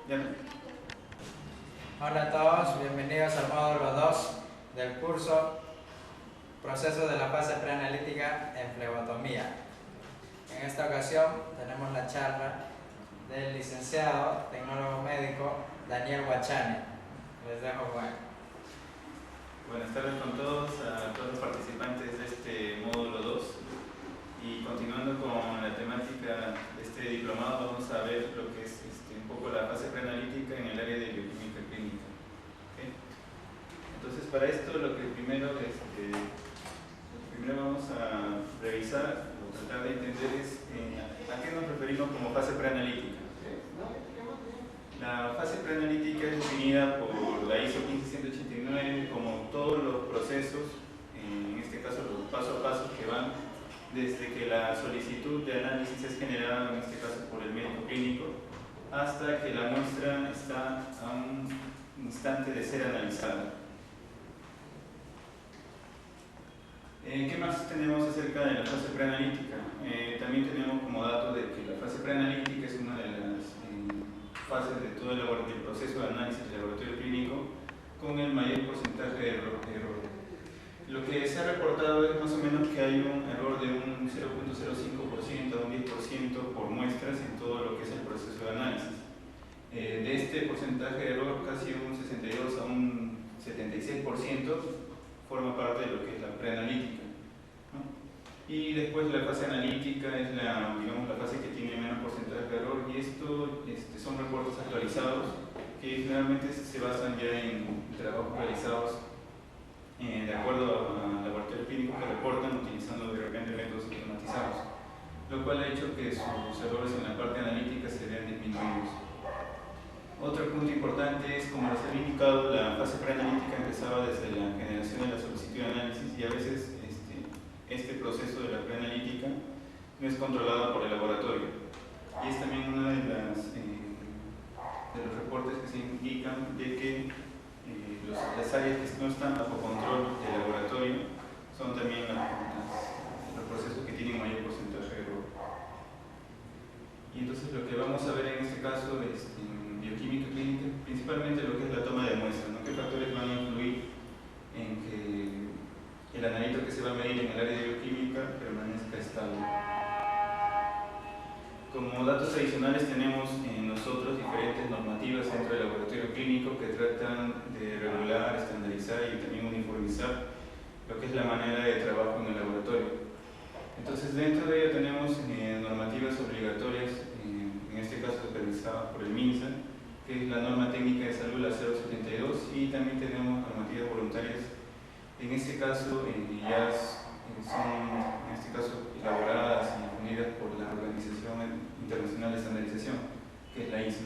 Bien. Hola a todos, bienvenidos al módulo 2 del curso Procesos de la fase preanalítica en flebotomía. En esta ocasión tenemos la charla del licenciado tecnólogo médico Daniel Guachani. Les dejo con él. Buenas tardes con todos, a todos los participantes de este módulo 2. Y continuando con la temática de este diplomado, vamos a ver lo que es un poco la fase preanalítica en el área de bioquímica clínica. ¿Okay? Entonces, para esto lo que primero vamos a revisar o tratar de entender es a qué nos referimos como fase preanalítica. La fase preanalítica es definida por la ISO 15189 como todos los procesos, en este caso los paso a paso que van desde que la solicitud de análisis es generada, en este caso por el médico clínico, hasta que la muestra está a un instante de ser analizada. ¿Qué más tenemos acerca de la fase preanalítica? También tenemos como dato de que la fase preanalítica es una de las fases de todo el proceso de análisis del laboratorio clínico con el mayor porcentaje de error. Lo que se ha reportado es más o menos que hay un error de un 0.05% a un 10% por muestras en todo lo que es el proceso de análisis. De este porcentaje de error, casi un 62 a un 76% forma parte de lo que es la preanalítica, ¿no? Y después la fase analítica es la fase que tiene menos porcentaje de error, y esto son reportes actualizados que generalmente se basan ya en trabajos realizados de acuerdo al laboratorio clínico que reportan utilizando de repente métodos automatizados, lo cual ha hecho que sus errores en la parte analítica se vean disminuidos. Otro punto importante es, como les he indicado, la fase preanalítica empezaba desde la generación de la solicitud de análisis, y a veces este proceso de la preanalítica no es controlado por el laboratorio, y es también uno de los reportes que se indican de que las áreas que no están bajo control del laboratorio son también los procesos que tienen mayor porcentaje de error. Y entonces lo que vamos a ver en este caso es en bioquímica clínica, principalmente lo que es la toma de muestras, ¿no? ¿Qué factores van a influir en que el analito que se va a medir en el área de bioquímica permanezca estable? Como datos adicionales tenemos nosotros diferentes normativas dentro del laboratorio clínico que tratan de regular, estandarizar y también uniformizar lo que es la manera de trabajo en el laboratorio. Entonces, dentro de ello tenemos normativas obligatorias, en este caso supervisadas por el MINSA, que es la norma técnica de salud, la 072, y también tenemos normativas voluntarias, en este caso ya son elaboradas y difundidas por la Organización Internacional de Estandarización, que es la ISO.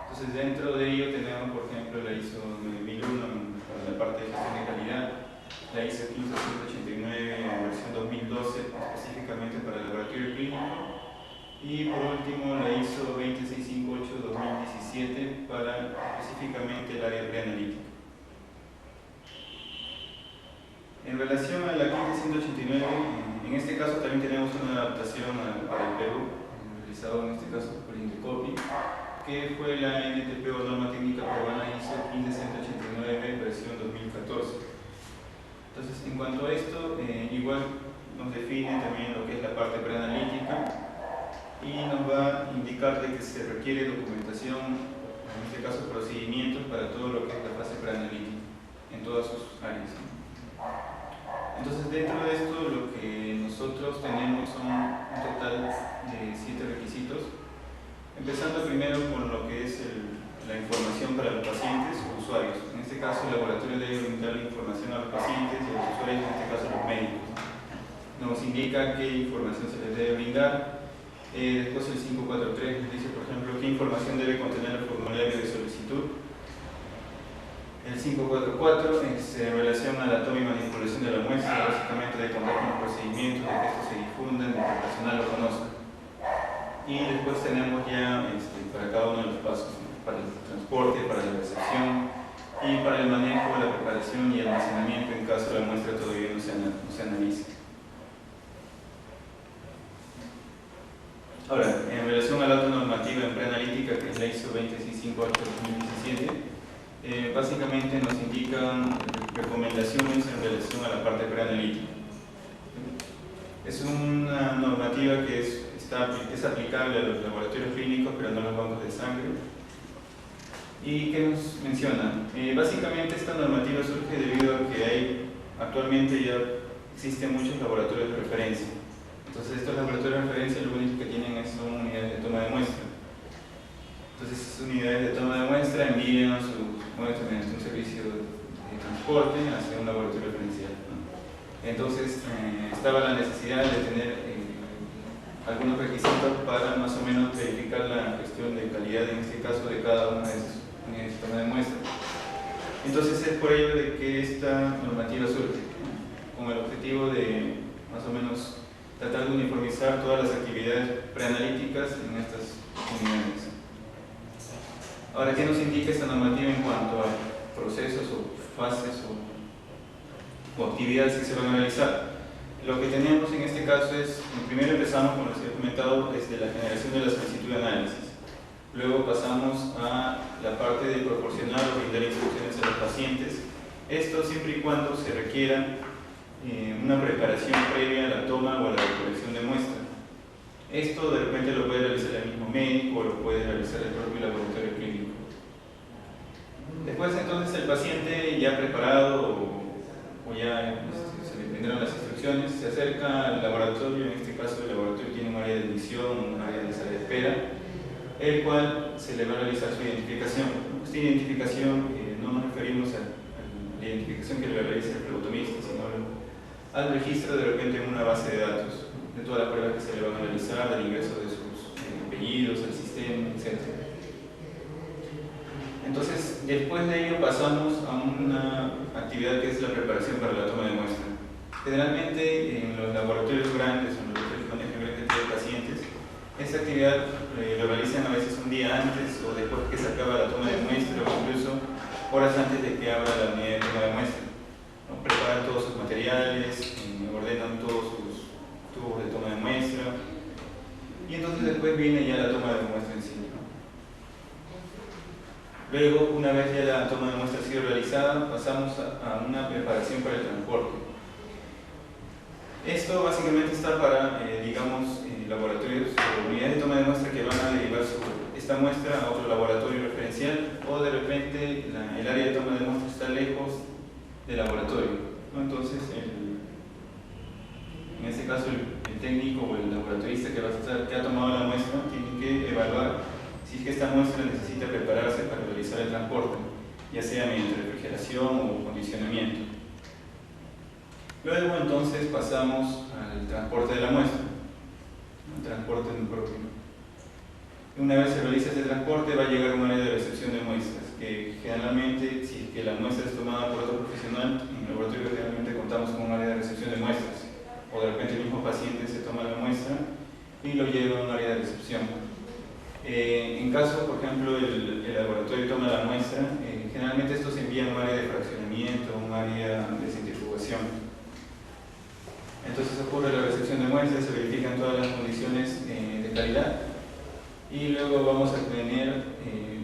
Entonces, dentro de ello tenemos, por ejemplo, la ISO 9001 para la parte de gestión de calidad, la ISO 15189 versión 2012 específicamente para el laboratorio clínico, y por último la ISO 20658-2017 para específicamente el área preanalítica. En relación a la 15189, en este caso también tenemos una adaptación para el Perú, realizado en este caso por Indecopi, que fue la NTP o norma técnica peruana ISO 15189 versión 2014. Entonces, en cuanto a esto, igual nos define también lo que es la parte preanalítica y nos va a indicar de que se requiere documentación, en este caso procedimientos, para todo lo que es la fase preanalítica en todas sus áreas. Entonces, dentro de esto, lo que nosotros tenemos son un total de 7 requisitos, empezando primero con lo que es la información para los pacientes o usuarios. En este caso, el laboratorio debe brindar la información a los pacientes y a los usuarios, en este caso los médicos. Nos indica qué información se les debe brindar. Después el 543 nos dice, por ejemplo, qué información debe contener el formulario de solicitud. El 544 en relación a la toma y manipulación de la muestra, básicamente de contar con los procedimientos, de que esto se difundan, de que el personal lo conozca. Y después tenemos ya para cada uno de los pasos, ¿no? Para el transporte, para la recepción y para el manejo, la preparación y almacenamiento en caso la muestra todavía no se analice. Ahora, en relación a la otra normativa en preanalítica, que es la ISO 26585-2017, 358/2017, básicamente nos indican recomendaciones en relación a la parte preanalítica. Es una normativa que es aplicable a los laboratorios clínicos, pero no a los bancos de sangre. ¿Y qué nos menciona? Básicamente esta normativa surge debido a que actualmente ya existen muchos laboratorios de referencia. Entonces estos laboratorios de referencia lo único que tienen son unidades de toma de muestra. Entonces esas unidades de toma de muestra envían sus muestras mediante un servicio de transporte hacia un laboratorio referencial, ¿no? Entonces estaba la necesidad de tener algunos requisitos para más o menos verificar la cuestión de calidad, en este caso, de cada una de esas unidades de toma de muestra. Entonces es por ello de que esta normativa surge, ¿no?, con el objetivo de más o menos tratar de uniformizar todas las actividades preanalíticas en estas unidades. Ahora, ¿qué nos indica esta normativa en cuanto a procesos o fases o actividades que se van a realizar? Lo que tenemos en este caso es, primero empezamos con lo que he comentado, desde la generación de la solicitud de análisis. Luego pasamos a la parte de proporcionar o brindar instrucciones a los pacientes. Esto siempre y cuando se requiera una preparación previa a la toma o a la recolección de muestra. Esto de repente lo puede realizar el mismo médico o lo puede realizar el propio laboratorio clínico. Después entonces el paciente ya preparado o ya se le brindaron las instrucciones, se acerca al laboratorio. En este caso el laboratorio tiene un área de admisión, un área de sala de espera, el cual se le va a realizar su identificación. Esta identificación no nos referimos a la identificación que le realiza el flebotomista, sino al registro de repente en una base de datos de todas las pruebas que se le van a realizar, del ingreso de sus apellidos, al sistema, etc. Entonces, después de ello pasamos a una actividad que es la preparación para la toma de muestra. Generalmente en los laboratorios grandes o en los laboratorios que manejan gran cantidad de pacientes, esta actividad lo realizan a veces un día antes o después que se acaba la toma de muestra, o incluso horas antes de que abra la unidad de toma de muestra, ¿no? Preparan todos sus materiales, ordenan todos sus tubos de toma de muestra, y entonces después viene ya la toma de muestra en sí, ¿no? Luego, una vez ya la toma de muestra ha sido realizada, pasamos a una preparación para el transporte. Esto básicamente está para, digamos, laboratorios o unidades de toma de muestra que van a derivar esta muestra a otro laboratorio referencial, o de repente el área de toma de muestra está lejos del laboratorio, ¿no? Entonces, en este caso, el técnico o el laboratorista que ha tomado la muestra tiene que evaluar si es que esta muestra necesita prepararse para realizar el transporte, ya sea mediante refrigeración o condicionamiento. Luego entonces pasamos al transporte de la muestra, el transporte en propio. Una vez se realiza este transporte, va a llegar a un área de recepción de muestras, que generalmente, si es que la muestra es tomada por otro profesional, en el laboratorio generalmente contamos con un área de recepción de muestras, o de repente el mismo paciente se toma la muestra y lo lleva a un área de recepción. En caso, por ejemplo, el laboratorio toma la muestra, generalmente esto se envía a un área de fraccionamiento, un área de centrifugación. Entonces ocurre la recepción de muestras, se verifican todas las condiciones de calidad, y luego vamos a tener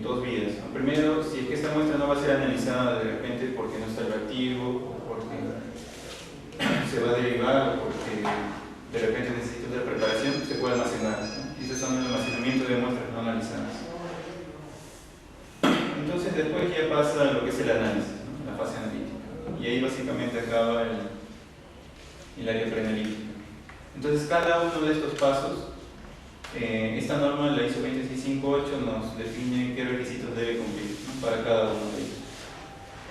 dos vías. Primero, si es que esta muestra no va a ser analizada de repente porque no está el reactivo, o porque se va a derivar, o porque de repente necesita otra preparación, se puede almacenar, ¿no? Y estos son el almacenamiento de muestras no analizadas. Entonces después ya pasa lo que es el análisis, ¿no?, la fase analítica, y ahí básicamente acaba el área preanalítica. Entonces cada uno de estos pasos, esta norma, la ISO 26658, nos define qué requisitos debe cumplir, ¿no?, para cada uno de ellos.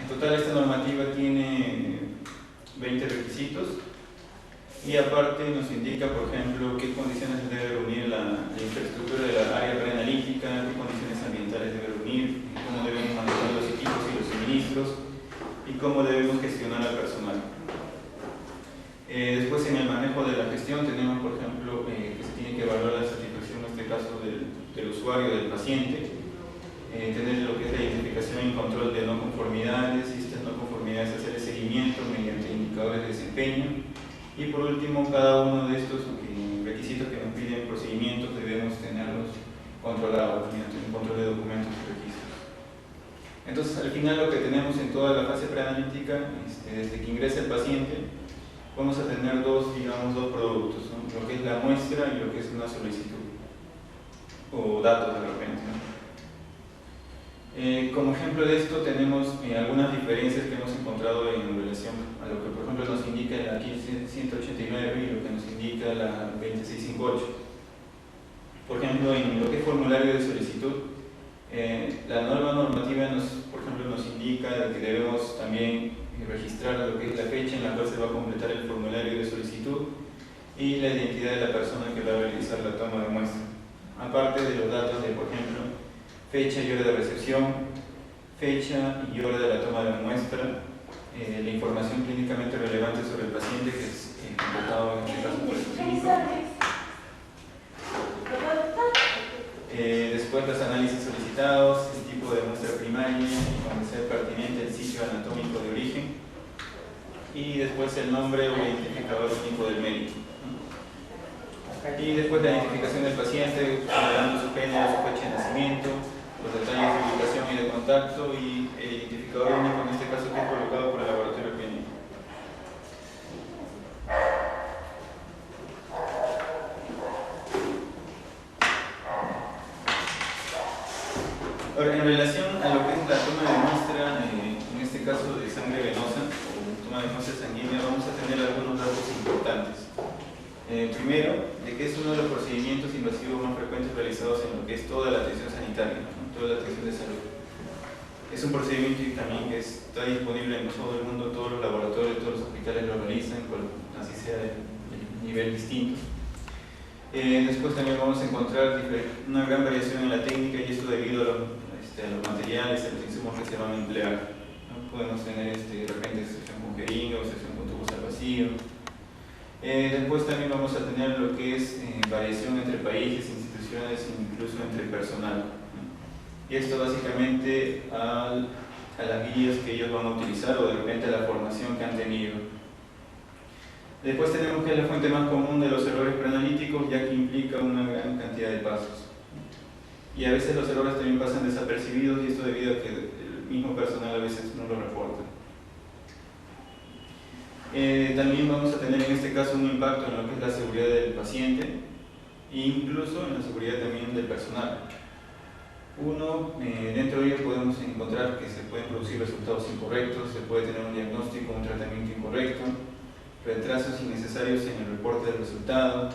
En total esta normativa tiene 20 requisitos, y aparte nos indica, por ejemplo, qué condiciones debe reunir la infraestructura de la área preanalítica, qué condiciones ambientales debe reunir, cómo debemos manejar los equipos y los suministros, y cómo debemos gestionar al personal. Después, en el manejo de la gestión tenemos, por ejemplo, que se tiene que evaluar la satisfacción, en este caso, del usuario, del paciente, tener lo que es la identificación y control de no conformidades, y estas no conformidades hacer el seguimiento mediante indicadores de desempeño, y por último, cada uno de estos requisitos que nos piden procedimientos debemos tenerlos controlados mediante un control de documentos y registros. Entonces, al final lo que tenemos en toda la fase preanalítica, desde que ingresa el paciente, vamos a tener dos productos, ¿no? Lo que es la muestra y lo que es una solicitud, o datos de repente, ¿no? Como ejemplo de esto tenemos algunas diferencias que hemos encontrado en relación a lo que por ejemplo nos indica la 15189 y lo que nos indica la 2658. Por ejemplo, en lo que es formulario de solicitud, la nueva normativa por ejemplo, nos indica que debemos también registrar lo que es la fecha en la cual se va a completar el formulario de solicitud y la identidad de la persona que va a realizar la toma de muestra, aparte de los datos de, por ejemplo, fecha y hora de recepción, fecha y hora de la toma de la muestra, la información clínicamente relevante sobre el paciente que es completado en este caso por el clínico. Después los análisis solicitados, el tipo de muestra primaria y cuando sea pertinente el sitio anatómico de origen y después el nombre o identificador único del médico. Y después la identificación del paciente, generando su género, su fecha de nacimiento, los detalles de ubicación y de contacto y el identificador único en este caso que es colocado por el laboratorio clínico. Ahora, en relación a lo que es la toma de muestra, en este caso de sangre venosa o toma de muestra sanguínea, vamos a tener algunos datos importantes. Primero, de que es uno de los procedimientos invasivos más frecuentes realizados en lo que es toda la atención sanitaria, ¿no? Toda la atención de salud. Es un procedimiento también que está disponible en todo el mundo, todos los laboratorios, todos los hospitales lo realizan, así sea de nivel distinto. Después también vamos a encontrar una gran variación en la técnica y esto debido a los materiales, a los insumos que se van a emplear, ¿no? Podemos tener de repente sección con jeringa o sección con tubos al vacío. Después también vamos a tener lo que es variación entre países, instituciones e incluso entre personal, ¿no? Y esto básicamente a las guías que ellos van a utilizar o de repente a la formación que han tenido. Después tenemos que es la fuente más común de los errores preanalíticos, ya que implica una gran cantidad de pasos. Y a veces los errores también pasan desapercibidos y esto debido a que el mismo personal a veces no lo reporta. También vamos a tener en este caso un impacto en lo que es la seguridad del paciente e incluso en la seguridad también del personal. Dentro de ello podemos encontrar que se pueden producir resultados incorrectos, se puede tener un diagnóstico, un tratamiento incorrecto, retrasos innecesarios en el reporte del resultado,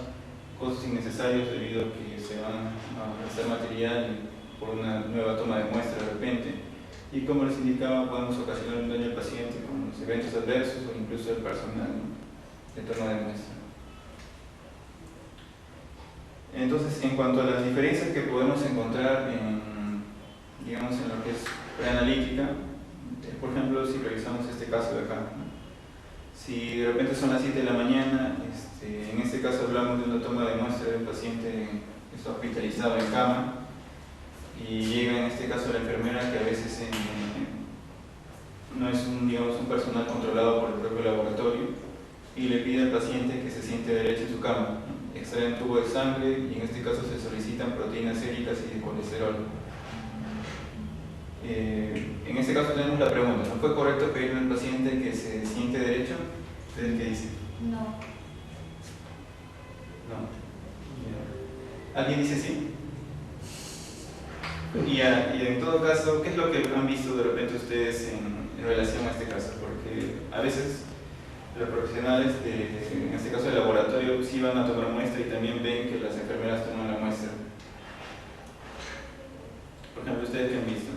costos innecesarios debido a que se van a gastar material por una nueva toma de muestra de repente, y como les indicaba podemos ocasionar un daño al paciente con los eventos adversos o incluso al personal, ¿no?, de toma de muestra. Entonces, en cuanto a las diferencias que podemos encontrar digamos, en lo que es preanalítica, por ejemplo, si revisamos este caso de acá, ¿no?, si de repente son las 7 de la mañana, en este caso hablamos de una toma de muestra de un paciente que está hospitalizado en cama y llega en este caso la enfermera, que a veces no es un personal controlado por el propio laboratorio, y le pide al paciente que se siente derecho en su cama, ¿no?, extrae un tubo de sangre y en este caso se solicitan proteínas séricas y de colesterol. En este caso tenemos la pregunta: ¿no fue correcto pedirle al paciente que se siente derecho? ¿Ustedes qué dicen? No. No. ¿Alguien dice sí? Y en todo caso, ¿qué es lo que han visto de repente ustedes en relación a este caso? Porque a veces los profesionales, en este caso del laboratorio, sí van a tomar muestra y también ven que las enfermeras toman la muestra. Por ejemplo, ¿ustedes qué han visto?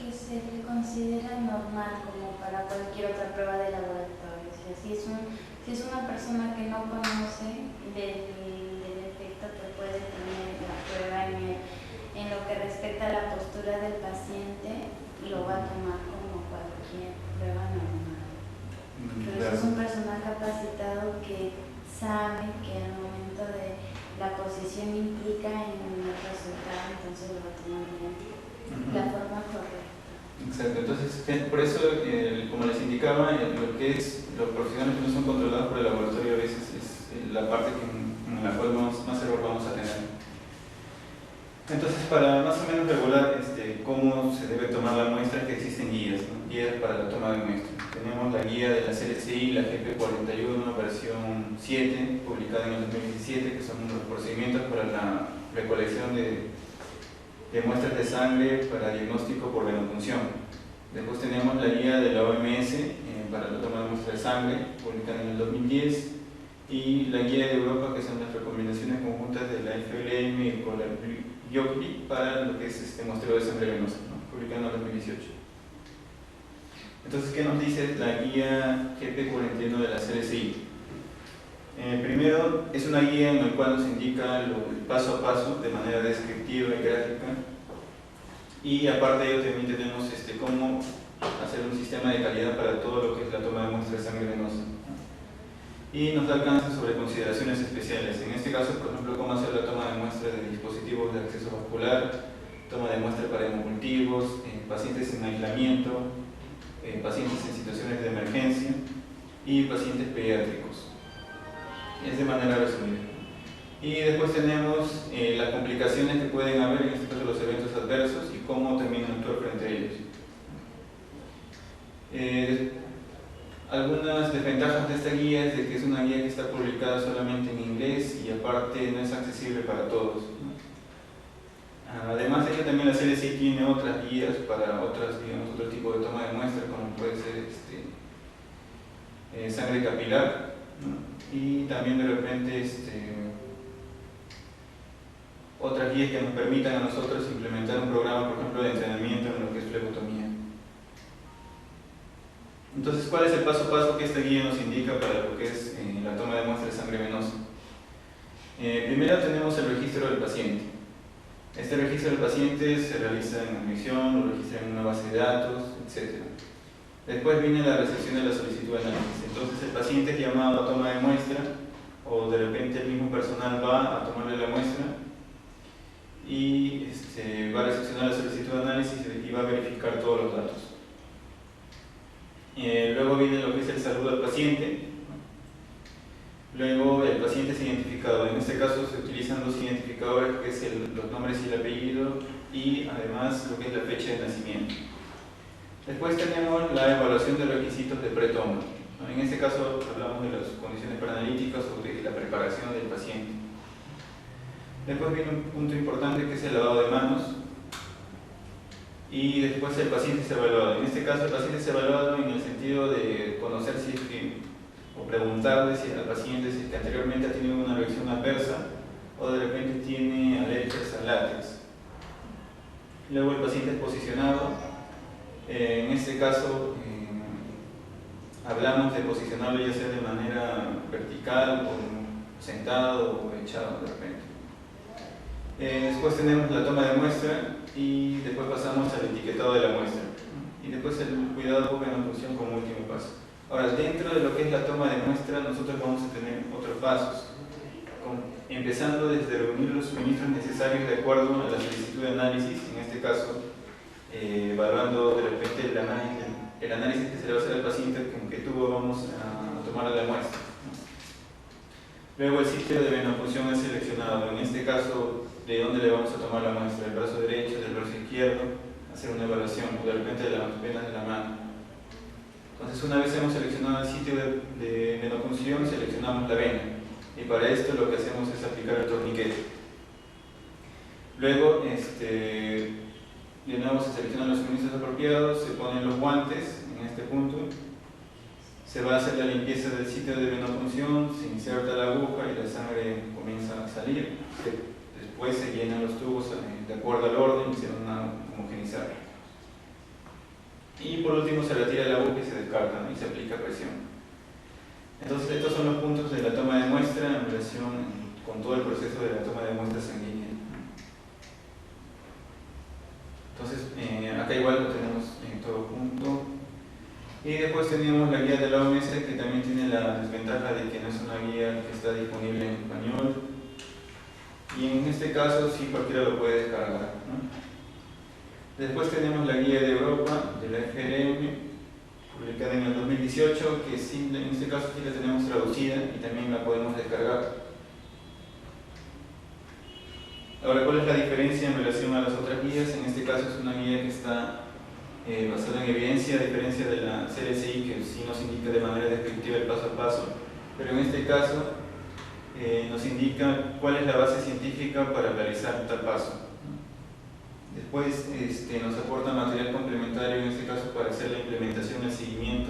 Que se le considera normal como para cualquier otra prueba de laboratorio. O sea, si es una persona que no conoce del efecto que puede tener la prueba en lo que respecta a la postura del paciente, lo va a tomar como cualquier prueba normal. Pero si es un personal capacitado que sabe que al momento de la posición implica en el resultado, entonces lo va a tomar bien, la forma correcta. Exacto, entonces por eso, como les indicaba, lo que es los profesionales que no son controlados por el laboratorio a veces es la parte en la cual más error vamos a tener. Entonces, para más o menos regular cómo se debe tomar la muestra, que existen guías, ¿no? Guías para la toma de muestra. Tenemos la guía de la CLCI, la GP41, versión 7, publicada en el 2017, que son los procedimientos para la recolección de muestras de sangre para diagnóstico por venopunción. Después tenemos la guía de la OMS para la toma de muestras de sangre, publicada en el 2010, y la guía de Europa, que son las recomendaciones conjuntas de la FLM y con la BIOCLI para lo que es muestreo de sangre venosa, ¿no? Publicado en el 2018. Entonces, ¿qué nos dice la guía GP41 de la CLCI? Primero, es una guía en la cual nos indica el paso a paso de manera descriptiva y gráfica, y aparte de ello también tenemos cómo hacer un sistema de calidad para todo lo que es la toma de muestra de sangre venosa, y nos da alcance sobre consideraciones especiales. En este caso, por ejemplo, cómo hacer la toma de muestra de dispositivos de acceso vascular, toma de muestra para hemocultivos, pacientes en aislamiento, pacientes en situaciones de emergencia y pacientes pediátricos. Es de manera resumida. Y después tenemos las complicaciones que pueden haber, en este caso los eventos adversos, y cómo también actuar frente a ellos. Algunas desventajas de esta guía es de que es una guía que está publicada solamente en inglés y aparte no es accesible para todos, ¿no? Además de ello, también la CLCI tiene otras guías para otro tipo de toma de muestra, como puede ser sangre capilar, ¿no? Y también de repente otras guías que nos permitan a nosotros implementar un programa, por ejemplo, de entrenamiento en lo que es flebotomía. Entonces, ¿cuál es el paso a paso que esta guía nos indica para lo que es la toma de muestra de sangre venosa? Primero tenemos el registro del paciente. Este registro del paciente se realiza en admisión, lo registra en una base de datos, etc. Después viene la recepción de la solicitud de análisis. Entonces el paciente es llamado a toma de muestra, o de repente el mismo personal va a tomarle la muestra y va a recepcionar la solicitud de análisis y va a verificar todos los datos. Luego viene lo que es el saludo al paciente. Luego el paciente es identificado. En este caso se utilizan dos identificadores, que es los nombres y el apellido, y además lo que es la fecha de nacimiento. Después tenemos la evaluación de requisitos de pretoma. En este caso hablamos de las condiciones preanalíticas o de la preparación del paciente. Después viene un punto importante, que es el lavado de manos, y después el paciente es evaluado. En este caso el paciente es evaluado en el sentido de conocer si es que, o preguntarle si al paciente si es que anteriormente ha tenido una reacción adversa o de repente tiene alergias al látex. Luego el paciente es posicionado. En este caso hablamos de posicionarlo ya sea de manera vertical o sentado o echado de repente. Después tenemos la toma de muestra y después pasamos al etiquetado de la muestra y después el cuidado por venopunción como último paso. Ahora, dentro de lo que es la toma de muestra, nosotros vamos a tener otros pasos, empezando desde reunir los suministros necesarios de acuerdo a la solicitud de análisis, en este caso evaluando de repente el análisis que se le va a hacer al paciente con qué tubo vamos a tomar la muestra. Luego el sitio de venopunción es seleccionado, en este caso de dónde le vamos a tomar la muestra, del brazo derecho, del brazo izquierdo, hacer una evaluación, o de repente de las venas de la mano. Entonces, una vez hemos seleccionado el sitio de venopunción, seleccionamos la vena, y para esto lo que hacemos es aplicar el torniquete. Luego, de nuevo se seleccionan los suministros apropiados, se ponen los guantes en este punto, se va a hacer la limpieza del sitio de venopunción, se inserta la aguja y la sangre comienza a salir. Después se llenan los tubos de acuerdo al orden y se van a homogenizar. Y por último se retira la aguja y se descarta, ¿no? Y se aplica presión. Entonces estos son los puntos de la toma de muestra en relación con todo el proceso de la toma de muestra sanguínea. Entonces acá igual lo tenemos en todo punto. Y después tenemos la guía de la OMS, que también tiene la desventaja de que no es una guía que está disponible en español. Y en este caso sí cualquiera lo puede descargar, ¿no? Después tenemos la guía de Europa, de la FLM, publicada en el 2018, que sí, en este caso sí la tenemos traducida y también la podemos descargar. Ahora, ¿cuál es la diferencia en relación a las otras guías? En este caso es una guía que está basada en evidencia, a diferencia de la CLCI, que sí nos indica de manera descriptiva el paso a paso, pero en este caso nos indica cuál es la base científica para realizar tal paso. Después nos aporta material complementario, en este caso para hacer la implementación, el seguimiento.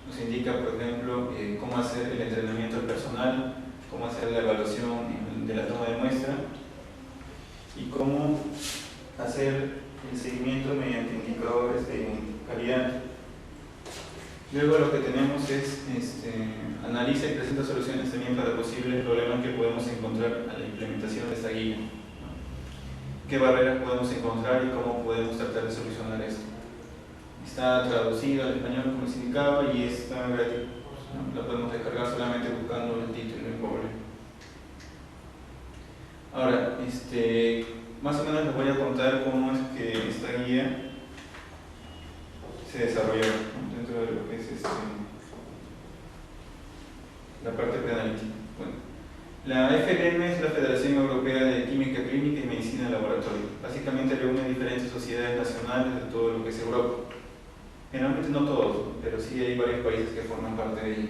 Nos indica, por ejemplo, cómo hacer el entrenamiento del personal, cómo hacer la evaluación de la toma de muestra y cómo hacer el seguimiento mediante indicadores de calidad. Luego lo que tenemos es analiza y presenta soluciones también para posibles problemas que podemos encontrar a la implementación de esta guía. ¿Qué barreras podemos encontrar y cómo podemos tratar de solucionar esto? Está traducido al español, como les indicaba, y está gratis. La podemos descargar solamente buscando el título en Google. Ahora, más o menos les voy a contar cómo es que esta guía se desarrolló, ¿no?, dentro de lo que es la parte preanalítica. Bueno, la FLM es la Federación Europea de Química Clínica y Medicina de Laboratorio. Básicamente reúne diferentes sociedades nacionales de todo lo que es Europa. Generalmente no todos, pero sí hay varios países que forman parte de ella.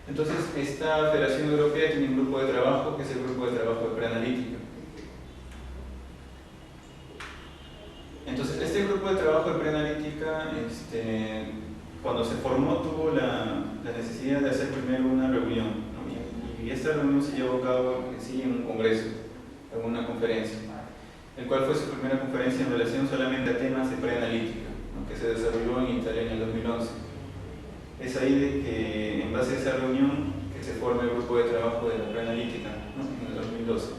Entonces, esta Federación Europea tiene un grupo de trabajo, que es el grupo de trabajo de preanalítica. Entonces, este grupo de trabajo de preanalítica, cuando se formó, tuvo la necesidad de hacer primero una reunión, ¿no? Y esta reunión se llevó a cabo en un congreso, en una conferencia, el cual fue su primera conferencia en relación solamente a temas de preanalítica, ¿no?, que se desarrolló en Italia en el 2011. Es ahí de que, en base a esa reunión, que se forma el grupo de trabajo de la preanalítica, ¿no?, en el 2012.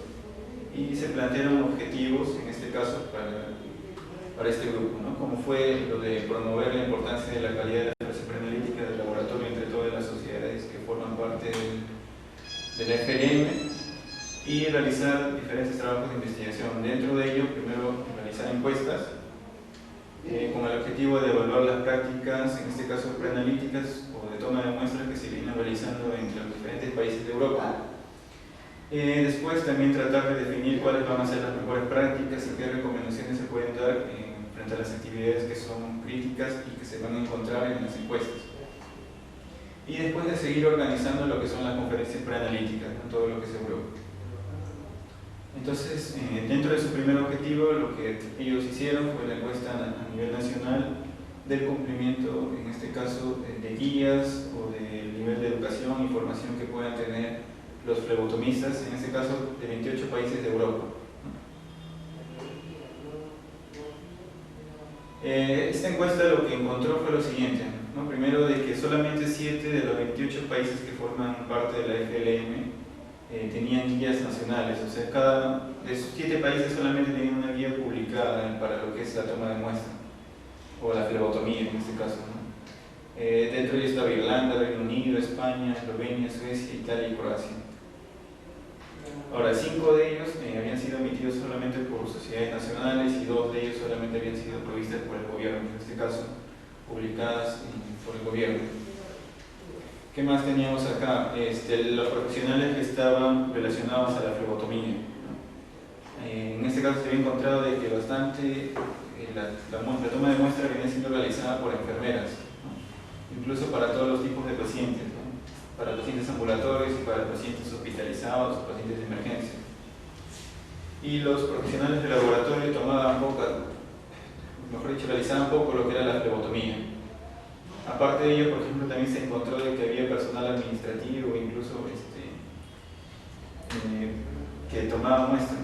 Y se plantearon objetivos, en este caso, para este grupo, ¿no?, como fue lo de promover la importancia de la calidad de la fase preanalítica del laboratorio entre todas las sociedades que forman parte del FLM, y realizar diferentes trabajos de investigación. Dentro de ello, primero realizar encuestas con el objetivo de evaluar las prácticas, en este caso preanalíticas o de toma de muestras, que se vienen realizando entre los diferentes países de Europa. Después también tratar de definir cuáles van a ser las mejores prácticas y qué recomendaciones se pueden dar frente a las actividades que son críticas y que se van a encontrar en las encuestas. Y después de seguir organizando lo que son las conferencias preanalíticas en todo lo que es Europa. Entonces, dentro de su primer objetivo, lo que ellos hicieron fue la encuesta a nivel nacional del cumplimiento, en este caso, de guías o del nivel de educación y formación que puedan tener los flebotomistas, en este caso de 28 países de Europa. Esta encuesta lo que encontró fue lo siguiente, ¿no? Primero, de que solamente 7 de los 28 países que forman parte de la FLM tenían guías nacionales, o sea, cada de esos 7 países solamente tenían una guía publicada para lo que es la toma de muestra, o la flebotomía en este caso, ¿no? Dentro de ellos estaba Irlanda, Reino Unido, España, Eslovenia, Suecia, Italia y Croacia. Ahora, 5 de ellos habían sido emitidos solamente por sociedades nacionales y 2 de ellos solamente habían sido provistas por el gobierno, en este caso publicadas por el gobierno. ¿Qué más teníamos acá? Los profesionales que estaban relacionados a la flebotomía, ¿no? En este caso se había encontrado de que bastante la toma de muestra venía siendo realizada por enfermeras, ¿no?, incluso para todos los tipos de pacientes, ¿no?, para pacientes ambulatorios y para pacientes hospitalizados o pacientes de emergencia. Y los profesionales de laboratorio tomaban realizaban poco lo que era la flebotomía. Aparte de ello, por ejemplo, también se encontró de que había personal administrativo, incluso que tomaba muestras.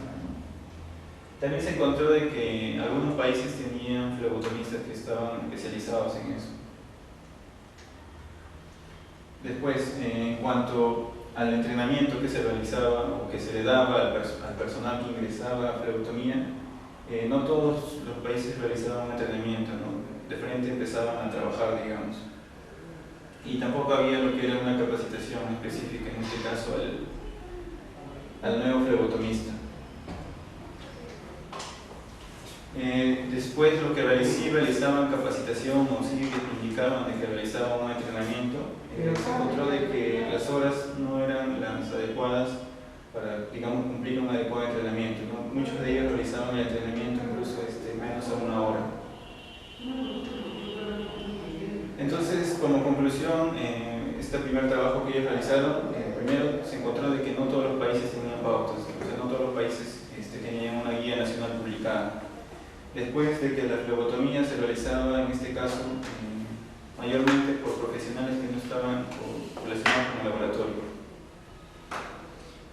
También se encontró de que algunos países tenían flebotomistas que estaban especializados en eso. Después, en cuanto al entrenamiento que se realizaba o que se le daba al personal que ingresaba a flebotomía, no todos los países realizaban un entrenamiento, ¿no? De frente empezaban a trabajar, digamos. Y tampoco había lo que era una capacitación específica, en este caso al nuevo flebotomista. Después lo que realizaban capacitación o sí indicaban de que realizaban un entrenamiento, se encontró de que las horas no eran las adecuadas digamos, cumplir un adecuado entrenamiento, ¿no? Muchos de ellos realizaban el entrenamiento incluso menos a 1 hora. Entonces, como conclusión, este primer trabajo que ellos realizaron, primero se encontró de que no todos los países tenían pautas, o sea, no todos los países tenían una guía nacional publicada. Después de que la flebotomía se realizaba, en este caso, mayormente por profesionales que no estaban relacionados con el laboratorio.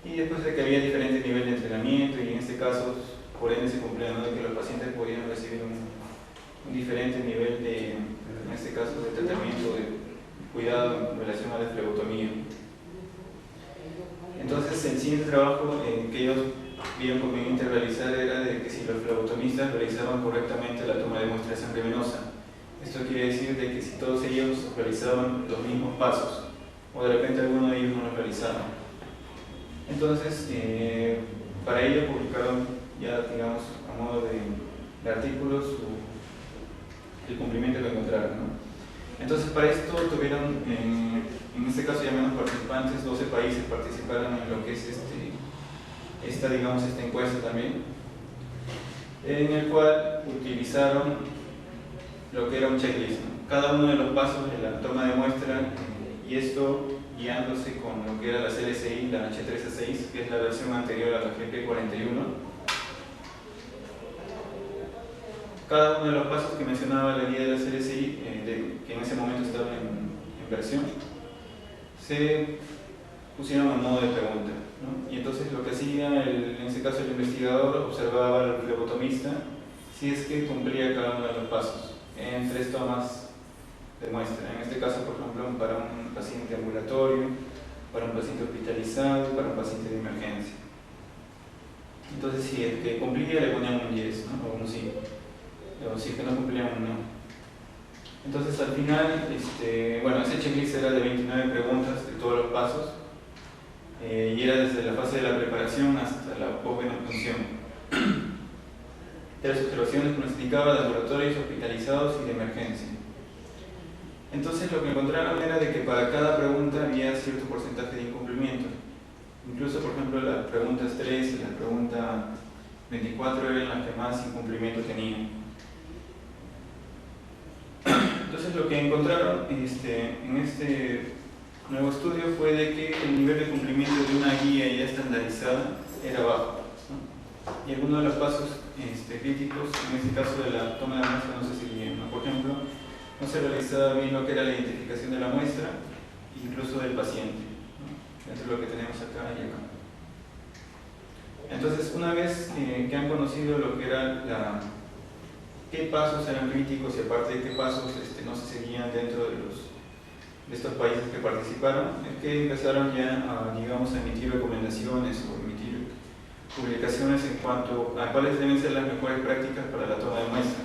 Y después de que había diferentes niveles de entrenamiento, y en este caso, por ende, se cumplía, ¿no?, de que los pacientes podían recibir un diferente nivel de, en este caso, de tratamiento, de cuidado en relación a la flebotomía. Entonces, el siguiente trabajo que ellos vieron conveniente realizar era de que si los flebotomistas realizaban correctamente la toma de muestra de sangre venosa. Esto quiere decir de que si todos ellos realizaban los mismos pasos, o de repente alguno de ellos no los realizaba. Entonces, para ello publicaron ya, digamos, a modo de artículos el cumplimiento que encontraron, ¿no? Entonces, para esto tuvieron, en este caso ya menos participantes, 12 países participaron en lo que es esta encuesta también, en el cual utilizaron lo que era un checklist, ¿no? Cada uno de los pasos de la toma de muestra, y esto guiándose con lo que era la CLSI, la H3A6, que es la versión anterior a la GP41. Cada uno de los pasos que mencionaba la guía de la CLSI, que en ese momento estaba en versión, se pusieron a modo de pregunta, ¿no? Y entonces lo que hacía, en este caso el investigador, observaba al flebotomista si es que cumplía cada uno de los pasos en 3 tomas de muestra. En este caso, por ejemplo, para un paciente ambulatorio, para un paciente hospitalizado y para un paciente de emergencia. Entonces, si el que cumplía le ponían un yes, ¿no?, o un sí, o si es que no cumplían un no. Entonces, al final, bueno, ese checklist era de 29 preguntas de todos los pasos, y era desde la fase de la preparación hasta la postvenopunción. 3 observaciones pronosticadas de laboratorios, hospitalizados y de emergencia. Entonces, lo que encontraron era de que para cada pregunta había cierto porcentaje de incumplimiento. Incluso, por ejemplo, las preguntas 3 y la pregunta 24 eran las que más incumplimiento tenían. Entonces, lo que encontraron en este nuevo estudio fue de que el nivel de cumplimiento de una guía ya estandarizada era bajo, ¿no? Y algunos de los pasos críticos, en este caso de la toma de muestra, no se seguían, ¿no? Por ejemplo, no se realizaba bien lo que era la identificación de la muestra, incluso del paciente, ¿no? Eso es lo que tenemos acá y acá. Entonces, una vez que han conocido lo que era qué pasos eran críticos y aparte de qué pasos no se seguían dentro de estos países que participaron, es que empezaron ya a, digamos, a emitir recomendaciones o emitir publicaciones en cuanto a cuáles deben ser las mejores prácticas para la toma de muestra.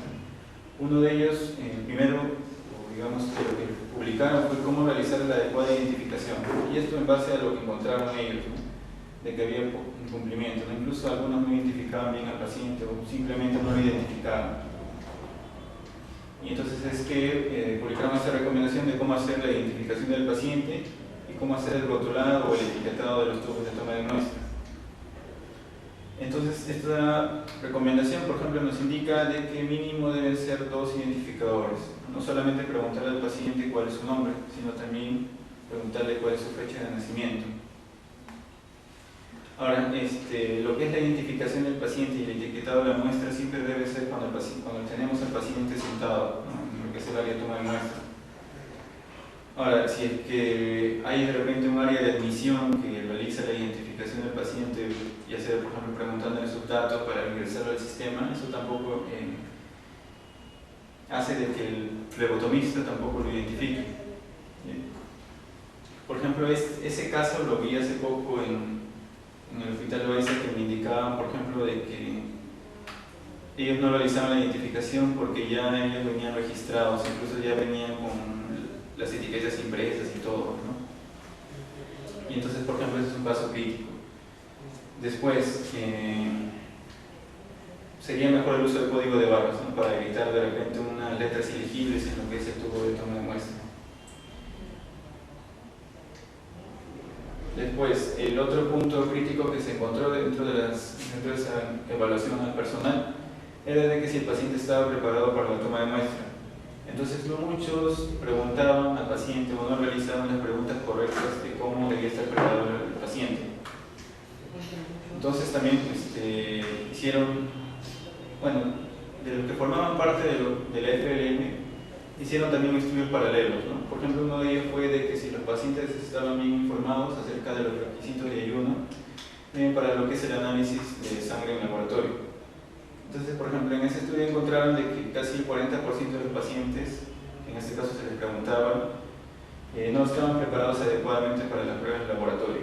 Uno de ellos, primero, digamos, que lo que publicaron fue cómo realizar la adecuada identificación, y esto en base a lo que encontraron ellos, ¿no?, de que había incumplimiento, ¿no? Incluso algunos no identificaban bien al paciente o simplemente no lo identificaban. Y entonces es que publicaron esta recomendación de cómo hacer la identificación del paciente y cómo hacer el rotulado o el etiquetado de los tubos de toma de muestra. Entonces, esta recomendación, por ejemplo, nos indica de que mínimo deben ser 2 identificadores. No solamente preguntarle al paciente cuál es su nombre, sino también preguntarle cuál es su fecha de nacimiento. Ahora, lo que es la identificación del paciente y el etiquetado de la muestra siempre debe ser cuando tenemos al paciente sentado, ¿no?, en lo que es el área de toma de muestra. Ahora, si es que hay de repente un área de admisión que realiza la identificación del paciente, ya sea, por ejemplo, preguntándole sus datos para ingresarlo al sistema, eso tampoco hace de que el flebotomista tampoco lo identifique. Por ejemplo, ese caso lo vi hace poco en el hospital Loaiza, que me indicaban, por ejemplo, de que ellos no realizaban la identificación porque ya ellos venían registrados, incluso ya venían con las etiquetas impresas y todo, ¿no? Y entonces, por ejemplo, ese es un paso crítico. Después, sería mejor el uso del código de barras, ¿no?, para evitar de repente unas letras ilegibles en lo que es el tubo de toma de muestra. Después, el otro punto crítico que se encontró dentro de esa evaluación al personal era de que si el paciente estaba preparado para la toma de muestra. Entonces, no muchos preguntaban al paciente o no realizaban las preguntas correctas de cómo debía estar preparado el paciente. Entonces, también hicieron, bueno, de los que formaban parte de la FLM, hicieron también estudios paralelos, ¿no? Por ejemplo, uno de ellos fue de que si los pacientes estaban bien informados acerca de los requisitos de ayuno para lo que es el análisis de sangre en laboratorio. Entonces, por ejemplo, en ese estudio encontraron de que casi el 40% de los pacientes, en este caso se les preguntaba, no estaban preparados adecuadamente para las pruebas de laboratorio.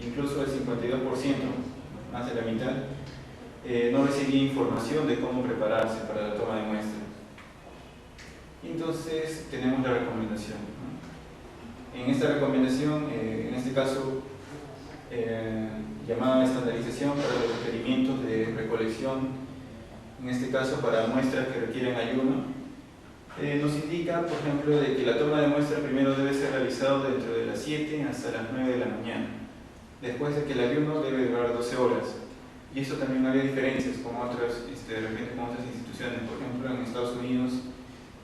Incluso el 52%, más de la mitad, no recibía información de cómo prepararse para la toma de muestra. Entonces tenemos la recomendación, ¿no? En esta recomendación, en este caso, llamada estandarización para los requerimientos de recolección, en este caso para muestras que requieren ayuno, nos indica, por ejemplo, de que la toma de muestra primero debe ser realizado dentro de las 7 hasta las 9 de la mañana, después de que el ayuno debe durar 12 horas. Y eso también había diferencias con otras, de repente con otras instituciones. Por ejemplo, en Estados Unidos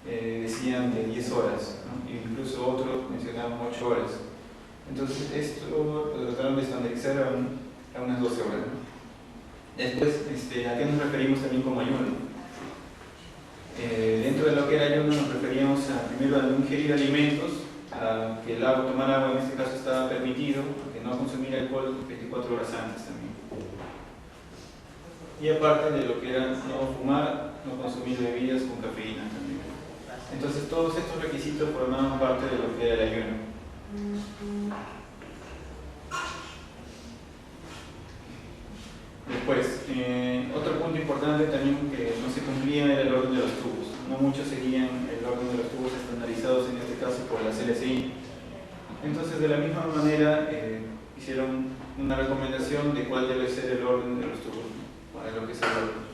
decían de 10 horas, ¿no? Incluso otros mencionaban 8 horas. Entonces esto lo trataron de estandarizar a unas 12 horas, ¿no? Después, ¿a qué nos referimos también como ayuno? Dentro de lo que era ayuno nos referíamos primero a no ingerir alimentos, a que tomar agua en este caso estaba permitido, que no consumir alcohol 24 horas antes también. Y aparte de lo que era no fumar, no consumir bebidas con cafeína también. Entonces todos estos requisitos formaban parte de lo que era el ayuno. Después, otro punto importante también que no se cumplía era el orden de los tubos. No muchos seguían el orden de los tubos estandarizados, en este caso por la CLCI. Entonces, de la misma manera, hicieron una recomendación de cuál debe ser el orden de los tubos, para lo que es el orden.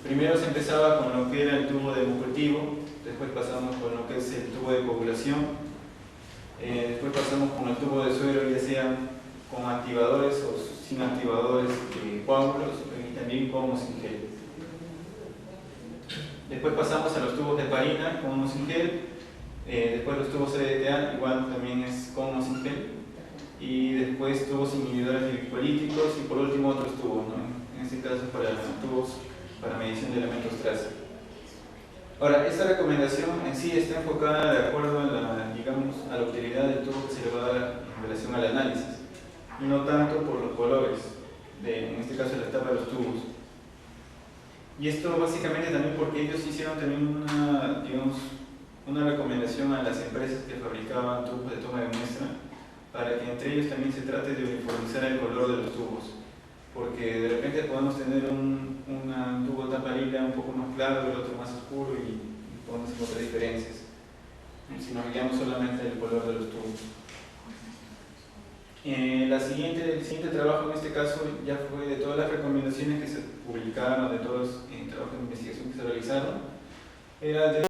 Primero se empezaba con lo que era el tubo de hemocultivo, después pasamos con lo que es el tubo de coagulación, después pasamos con el tubo de suero, ya sea con activadores o sin activadores de coágulos, y también con o sin gel. Después pasamos a los tubos de heparina con o sin gel, después los tubos CDTA, igual también es con o sin gel, y después tubos inhibidores de glicolíticos, y por último otros tubos, ¿no? En este caso para tubos para medición de elementos traza. Ahora, esta recomendación en sí está enfocada de acuerdo a la utilidad del tubo que se le va a dar en relación al análisis, y no tanto por los colores, en este caso la tapa de los tubos. Y esto básicamente también porque ellos hicieron también una recomendación a las empresas que fabricaban tubos de toma de muestra, para que entre ellos también se trate de uniformizar el color de los tubos, porque de repente podemos tener un tubo tapa lila un poco más claro, el otro más oscuro, y podemos encontrar diferencias si nos guiamos solamente del color de los tubos. El siguiente trabajo en este caso ya fue de todas las recomendaciones que se publicaron, de todos los trabajos de investigación que se realizaron, era de